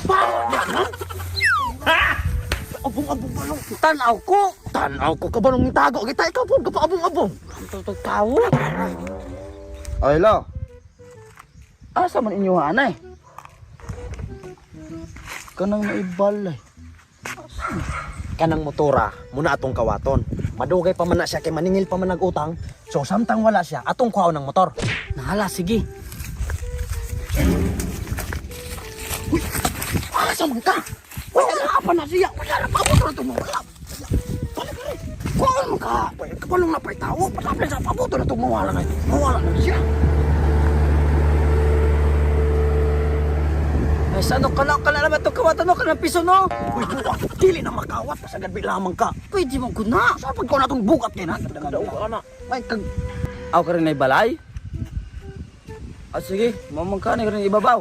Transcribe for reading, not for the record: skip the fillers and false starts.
Bawal yan, ha? Ha? Abong-abong balong. Tanaw ko kabalong ng tago. Kita ikaw po, kapaabong-abong. Tao. Ay, lo. Asa man inyo hanay? Kanang naibalay. Kanang motora, muna atong kawaton. Madugay pa man na siya kay maningil pa man nag-utang. So, samtang wala siya, atong kuhaw ng motor. Nahala, sige. Asa man ka? Wala pa na siya. Wala na pa motor na tumawala. Kuhaan mo ka. Kapalong na pa'y tao. Patapin sa pabuto na tumawala na. Mawala na siya. Ay, sano ka na naman itong kawatan no? Kanang piso no? Uy, buwak. Dili na makawat. Pasagad lamang ka. Pwede mo guna. Sa pag ko na itong bukat din, ha? Ay, Ako ka rin ay balay? Ah, sige, mamangkani ka rin ibabaw.